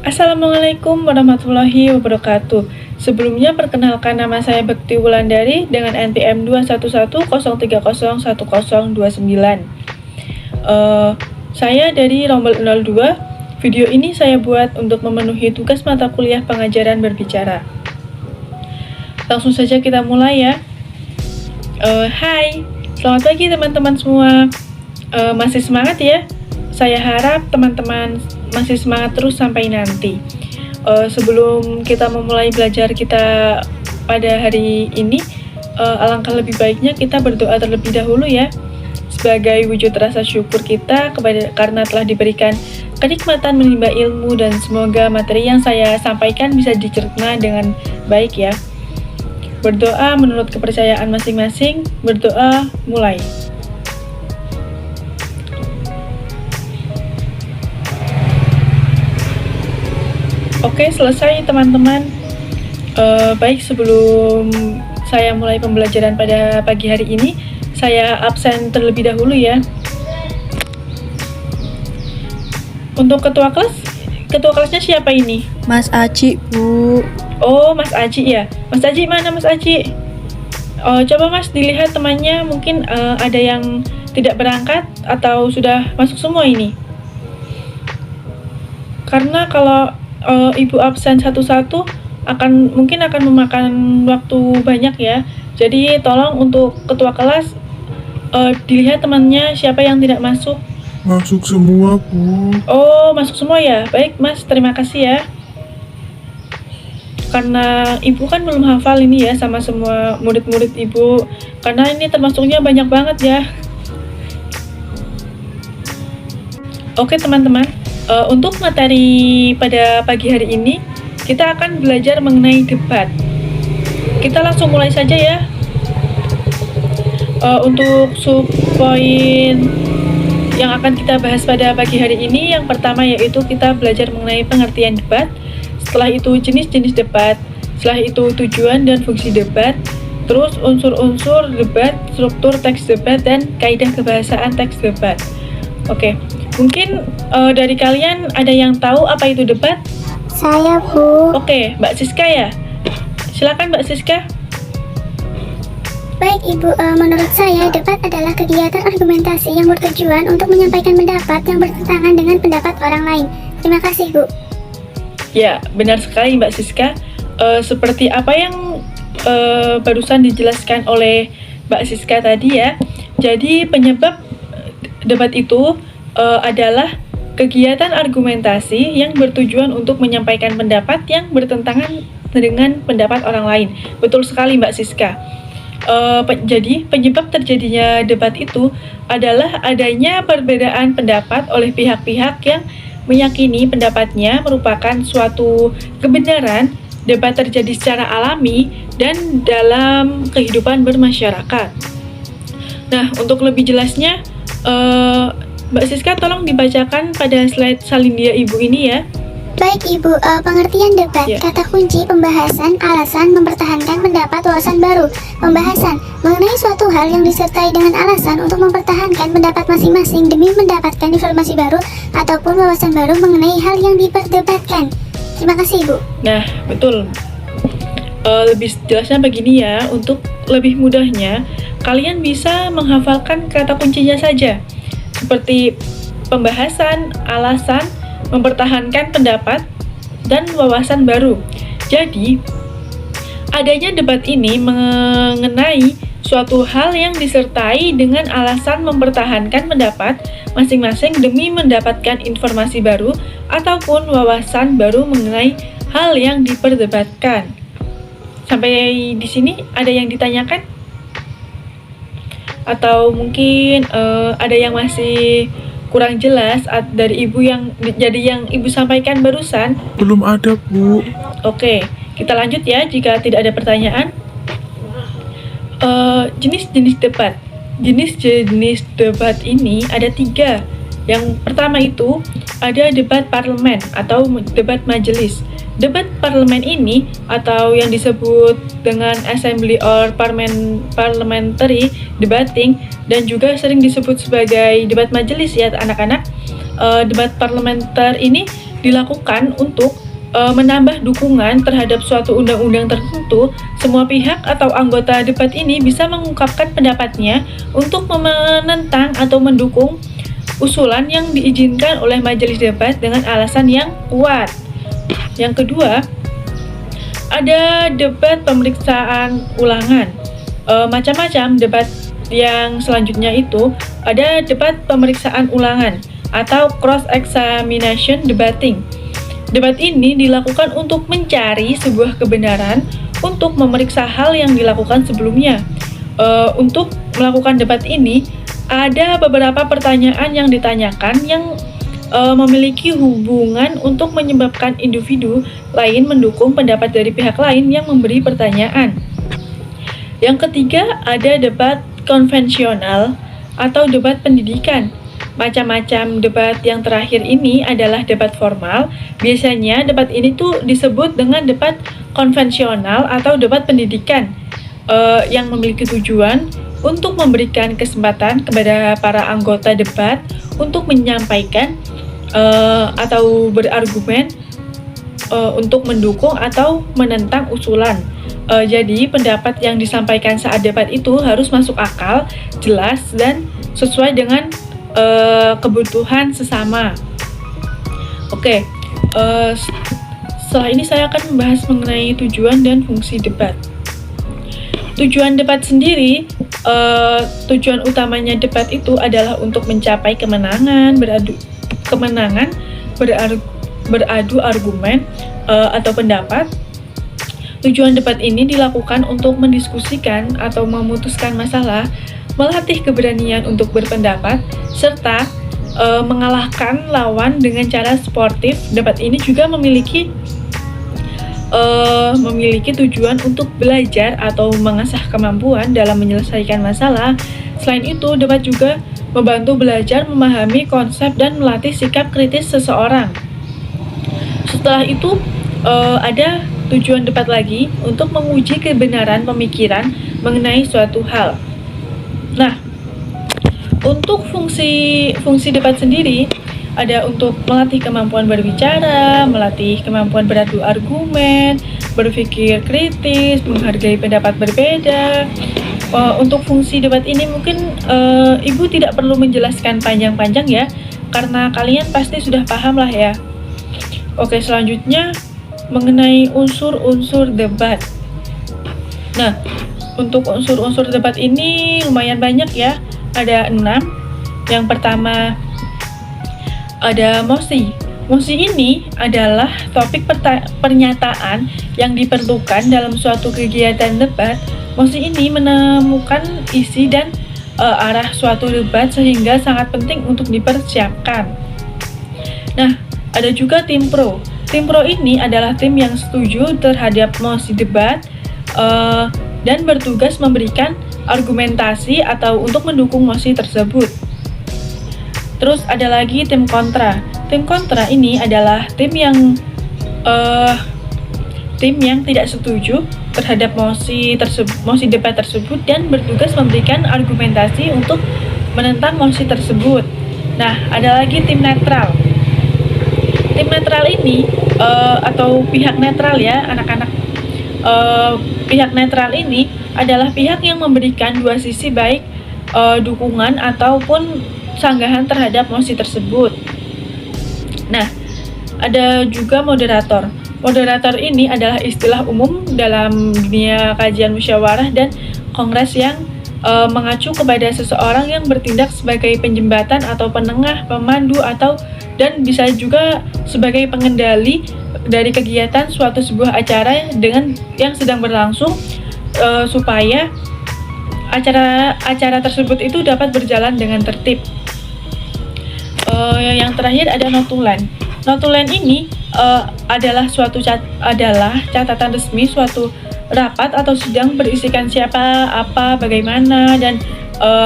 Assalamualaikum warahmatullahi wabarakatuh. Sebelumnya perkenalkan nama saya Bekti Wulandari dengan NPM 21103010029. Saya dari Rombel 02. Video ini saya buat untuk memenuhi tugas mata kuliah pengajaran berbicara. Langsung saja kita mulai ya. Hai, selamat pagi teman-teman semua. Masih semangat ya? Saya harap teman-teman masih semangat terus sampai nanti. Sebelum kita memulai belajar kita pada hari ini, alangkah lebih baiknya kita berdoa terlebih dahulu ya, sebagai wujud rasa syukur kita karena telah diberikan kenikmatan menimba ilmu, dan semoga materi yang saya sampaikan bisa dicerna dengan baik ya. Berdoa menurut kepercayaan masing-masing. Berdoa mulai. Oke, selesai teman-teman. Baik, sebelum saya mulai pembelajaran pada pagi hari ini, saya absen terlebih dahulu ya. Untuk ketua kelasnya siapa ini? Mas Aji, Bu. Oh, Mas Aji ya. Mas Aji mana Mas Aji? Coba Mas dilihat temannya, mungkin ada yang tidak berangkat atau sudah masuk semua ini. Karena kalau Ibu absen satu-satu mungkin akan memakan waktu banyak ya. Jadi tolong untuk ketua kelas dilihat temannya siapa yang tidak masuk. Masuk semua, Bu. Oh, masuk semua ya. Baik Mas, terima kasih ya. Karena Ibu kan belum hafal ini ya sama semua murid-murid Ibu. Karena ini termasuknya banyak banget ya. Oke teman-teman. Untuk materi pada pagi hari ini, kita akan belajar mengenai debat. Kita langsung mulai saja ya. Untuk subpoin yang akan kita bahas pada pagi hari ini, yang pertama yaitu kita belajar mengenai pengertian debat. Setelah itu jenis-jenis debat. Setelah itu tujuan dan fungsi debat. Terus unsur-unsur debat, struktur teks debat, dan kaidah kebahasaan teks debat. Oke, mungkin dari kalian ada yang tahu apa itu debat? Saya, Bu. Oke, Mbak Siska ya. Silakan Mbak Siska. Baik, Ibu. Menurut saya, debat adalah kegiatan argumentasi yang bertujuan untuk menyampaikan pendapat yang bertentangan dengan pendapat orang lain. Terima kasih, Bu. Ya, benar sekali Mbak Siska. Seperti apa yang barusan dijelaskan oleh Mbak Siska tadi ya. Jadi penyebab debat itu adalah kegiatan argumentasi yang bertujuan untuk menyampaikan pendapat yang bertentangan dengan pendapat orang lain. Betul sekali Mbak Siska. Jadi penyebab terjadinya debat itu adalah adanya perbedaan pendapat oleh pihak-pihak yang meyakini pendapatnya merupakan suatu kebenaran. Debat terjadi secara alami dan dalam kehidupan bermasyarakat. Nah, untuk lebih jelasnya, Mbak Siska tolong dibacakan pada slide salindia Ibu ini ya. Baik, Ibu. Pengertian debat. Ya. Kata kunci: pembahasan, alasan, mempertahankan pendapat, wawasan baru. Pembahasan mengenai suatu hal yang disertai dengan alasan untuk mempertahankan pendapat masing-masing demi mendapatkan informasi baru ataupun wawasan baru mengenai hal yang diperdebatkan. Terima kasih, Bu. Nah, betul. Lebih jelasnya begini ya, untuk lebih mudahnya, kalian bisa menghafalkan kata kuncinya saja. Seperti pembahasan, alasan, mempertahankan pendapat, dan wawasan baru. Jadi, adanya debat ini mengenai suatu hal yang disertai dengan alasan mempertahankan pendapat masing-masing demi mendapatkan informasi baru ataupun wawasan baru mengenai hal yang diperdebatkan. Sampai di sini ada yang ditanyakan? Atau mungkin ada yang masih kurang jelas dari Ibu yang Ibu sampaikan barusan? Belum ada, Bu. Oke, kita lanjut ya jika tidak ada pertanyaan. Jenis-jenis debat. Jenis-jenis debat ini ada 3. Yang pertama itu ada debat parlemen atau debat majelis. Debat parlemen ini atau yang disebut dengan assembly or parliamentary debating dan juga sering disebut sebagai debat majelis ya anak-anak. Debat parlementer ini dilakukan untuk menambah dukungan terhadap suatu undang-undang tertentu, semua pihak atau anggota debat ini bisa mengungkapkan pendapatnya untuk menentang atau mendukung usulan yang diizinkan oleh majelis debat dengan alasan yang kuat. Yang kedua, ada debat pemeriksaan ulangan. Macam-macam debat yang selanjutnya itu ada debat pemeriksaan ulangan atau cross-examination debating. Debat ini dilakukan untuk mencari sebuah kebenaran untuk memeriksa hal yang dilakukan sebelumnya. Untuk melakukan debat ini, ada beberapa pertanyaan yang ditanyakan yang memiliki hubungan untuk menyebabkan individu lain mendukung pendapat dari pihak lain yang memberi pertanyaan. Yang ketiga, ada debat konvensional atau debat pendidikan. Macam-macam debat yang terakhir ini adalah debat formal. Biasanya debat ini tuh disebut dengan debat konvensional atau debat pendidikan yang memiliki tujuan untuk memberikan kesempatan kepada para anggota debat untuk menyampaikan atau berargumen untuk mendukung atau menentang usulan. Jadi pendapat yang disampaikan saat debat itu harus masuk akal, jelas, dan sesuai dengan kebutuhan sesama. Oke, setelah ini saya akan membahas mengenai tujuan dan fungsi debat. Tujuan debat sendiri, tujuan utamanya debat itu adalah untuk mencapai kemenangan, beradu argumen atau pendapat. Tujuan debat ini dilakukan untuk mendiskusikan atau memutuskan masalah, melatih keberanian untuk berpendapat, serta mengalahkan lawan dengan cara sportif. Debat ini juga memiliki tujuan untuk belajar atau mengasah kemampuan dalam menyelesaikan masalah. Selain itu, debat juga membantu belajar memahami konsep dan melatih sikap kritis seseorang. Setelah itu, ada tujuan debat lagi untuk menguji kebenaran pemikiran mengenai suatu hal. Nah, untuk fungsi debat sendiri ada untuk melatih kemampuan berbicara, melatih kemampuan beradu argumen, berpikir kritis, menghargai pendapat berbeda. Untuk fungsi debat ini mungkin Ibu tidak perlu menjelaskan panjang-panjang ya, karena kalian pasti sudah paham lah ya. Oke, selanjutnya mengenai unsur-unsur debat. Nah, untuk unsur-unsur debat ini lumayan banyak ya, ada 6. Yang pertama ada mosi. Mosi ini adalah topik pernyataan yang diperlukan dalam suatu kegiatan debat. Mosi ini menemukan isi dan arah suatu debat sehingga sangat penting untuk dipersiapkan. Nah, ada juga tim pro. Tim pro ini adalah tim yang setuju terhadap mosi debat dan bertugas memberikan argumentasi atau untuk mendukung mosi tersebut. Terus ada lagi tim kontra. Tim kontra ini adalah tim yang tidak setuju terhadap mosi debat tersebut dan bertugas memberikan argumentasi untuk menentang mosi tersebut. Nah, ada lagi tim netral. Tim netral ini atau pihak netral ya, anak-anak. Pihak netral ini adalah pihak yang memberikan dua sisi baik dukungan ataupun sanggahan terhadap mosi tersebut. Nah, ada juga moderator. Moderator ini adalah istilah umum dalam dunia kajian musyawarah dan kongres yang mengacu kepada seseorang yang bertindak sebagai penjembatan atau penengah, pemandu dan bisa juga sebagai pengendali dari kegiatan suatu sebuah acara dengan yang sedang berlangsung supaya acara tersebut itu dapat berjalan dengan tertib. Yang terakhir ada notulen. Notulen ini adalah catatan resmi suatu rapat atau sidang berisikan siapa, apa, bagaimana, dan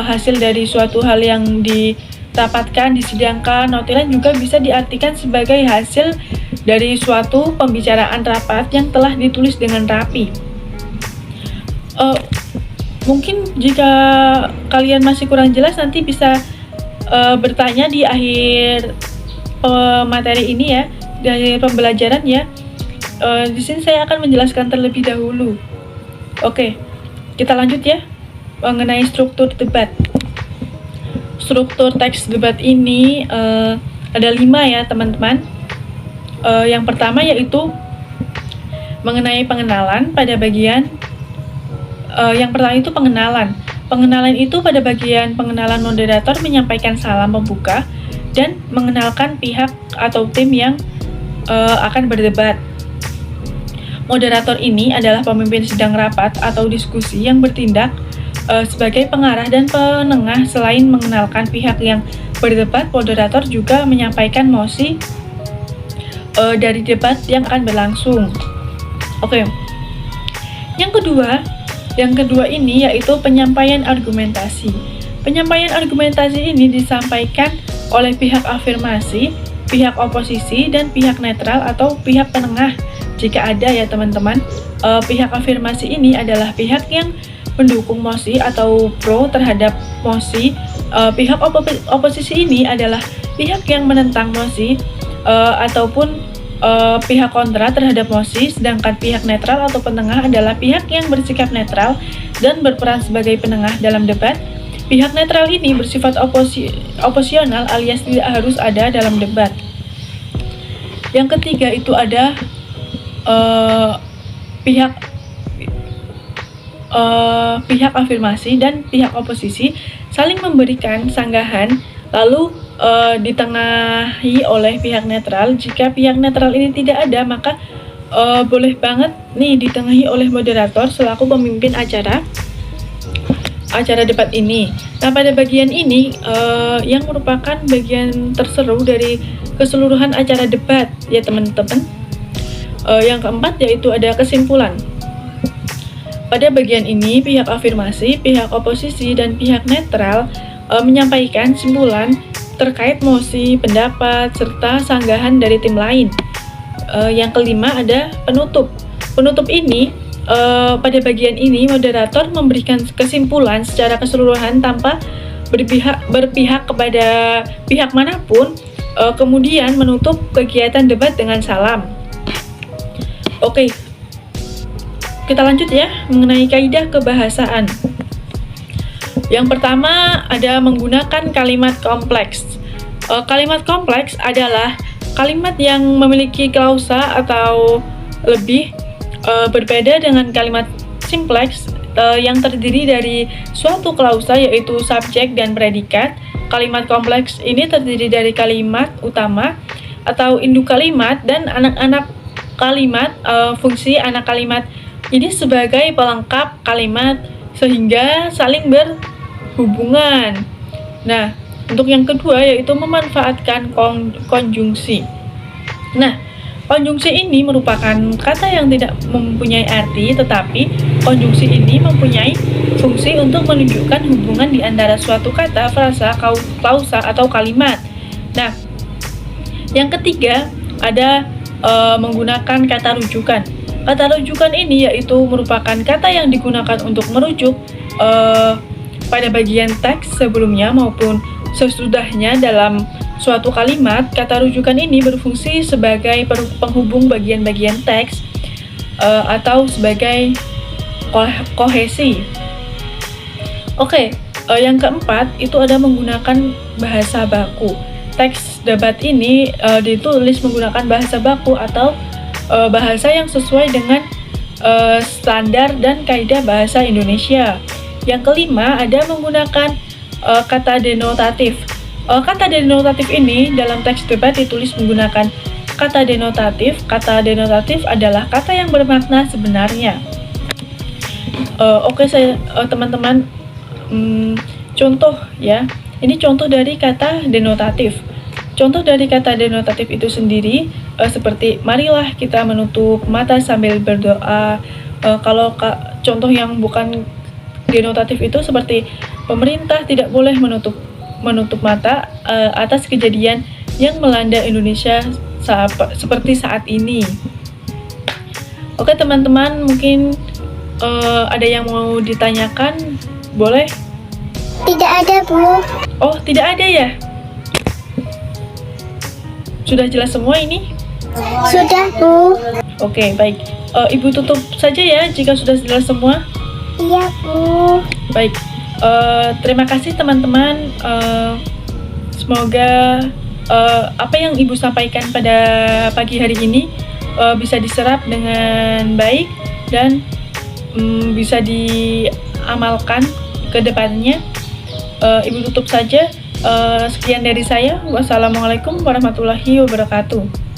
hasil dari suatu hal yang dirapatkan, disidangkan. Notulen juga bisa diartikan sebagai hasil dari suatu pembicaraan rapat yang telah ditulis dengan rapi. Mungkin jika kalian masih kurang jelas nanti bisa bertanya di akhir materi ini ya. dari pembelajaran ya. Di sini saya akan menjelaskan terlebih dahulu. Oke, kita lanjut ya mengenai struktur debat. Struktur teks debat ini ada 5 ya teman-teman. Yang pertama yaitu mengenai pengenalan pada bagian yang pertama itu pengenalan. Pengenalan itu pada bagian pengenalan moderator menyampaikan salam pembuka dan mengenalkan pihak atau tim yang akan berdebat. Moderator ini adalah pemimpin sidang rapat atau diskusi yang bertindak sebagai pengarah dan penengah. Selain mengenalkan pihak yang berdebat, moderator juga menyampaikan mosi dari debat yang akan berlangsung. Oke. Yang kedua ini yaitu penyampaian argumentasi. Penyampaian argumentasi ini disampaikan oleh pihak afirmasi, pihak oposisi, dan pihak netral atau pihak penengah jika ada ya teman-teman. Pihak afirmasi ini adalah pihak yang mendukung mosi atau pro terhadap mosi. Pihak oposisi ini adalah pihak yang menentang mosi ataupun pihak kontra terhadap mosi, sedangkan pihak netral atau penengah adalah pihak yang bersikap netral dan berperan sebagai penengah dalam debat. Pihak netral ini bersifat oposional alias tidak harus ada dalam debat. Yang ketiga itu ada pihak afirmasi dan pihak oposisi saling memberikan sanggahan lalu ditengahi oleh pihak netral. Jika pihak netral ini tidak ada, maka boleh banget nih ditengahi oleh moderator selaku pemimpin acara debat ini. Nah, pada bagian ini yang merupakan bagian terseru dari keseluruhan acara debat ya teman-teman. Yang keempat yaitu ada kesimpulan. Pada bagian ini, pihak afirmasi, pihak oposisi, dan pihak netral menyampaikan simpulan terkait mosi, pendapat, serta sanggahan dari tim lain. Yang kelima ada penutup. Penutup ini, pada bagian ini, moderator memberikan kesimpulan secara keseluruhan tanpa berpihak kepada pihak manapun, kemudian menutup kegiatan debat dengan salam. Oke. Kita lanjut ya mengenai kaidah kebahasaan. Yang pertama ada menggunakan kalimat kompleks. Kalimat kompleks adalah kalimat yang memiliki klausa atau lebih, berbeda dengan kalimat simpleks yang terdiri dari suatu klausa yaitu subjek dan predikat. Kalimat kompleks ini terdiri dari kalimat utama atau induk kalimat dan anak-anak kalimat. Fungsi anak kalimat ini sebagai pelengkap kalimat sehingga saling berhubungan. Nah, untuk yang kedua yaitu memanfaatkan konjungsi. Nah, konjungsi ini merupakan kata yang tidak mempunyai arti, tetapi konjungsi ini mempunyai fungsi untuk menunjukkan hubungan di antara suatu kata, frasa, klausa, atau kalimat. Nah, yang ketiga ada menggunakan kata rujukan. Kata rujukan ini yaitu merupakan kata yang digunakan untuk merujuk pada bagian teks sebelumnya maupun sesudahnya dalam suatu kalimat. Kata rujukan ini berfungsi sebagai penghubung bagian-bagian teks atau sebagai kohesi. Oke, yang keempat itu ada menggunakan bahasa baku. Teks debat ini ditulis menggunakan bahasa baku atau bahasa yang sesuai dengan standar dan kaidah bahasa Indonesia. Yang kelima ada menggunakan kata denotatif. Kata denotatif ini dalam teks debat ditulis menggunakan kata denotatif. Kata denotatif adalah kata yang bermakna sebenarnya. Oke, teman-teman, contoh ya. Ini contoh dari kata denotatif. Contoh dari kata denotatif itu sendiri seperti marilah kita menutup mata sambil berdoa. Kalau contoh yang bukan denotatif itu seperti pemerintah tidak boleh menutup mata atas kejadian yang melanda Indonesia seperti saat ini. Oke teman-teman, mungkin ada yang mau ditanyakan? Boleh? Tidak ada, Bu. Oh, tidak ada ya? Sudah jelas semua ini? Sudah, Bu. Oke, baik. Ibu tutup saja ya jika sudah jelas semua. Iya, Bu. Baik. Terima kasih teman-teman. Semoga apa yang Ibu sampaikan pada pagi hari ini bisa diserap dengan baik dan bisa diamalkan ke depannya. Ibu tutup saja. Sekian dari saya. Wassalamualaikum warahmatullahi wabarakatuh.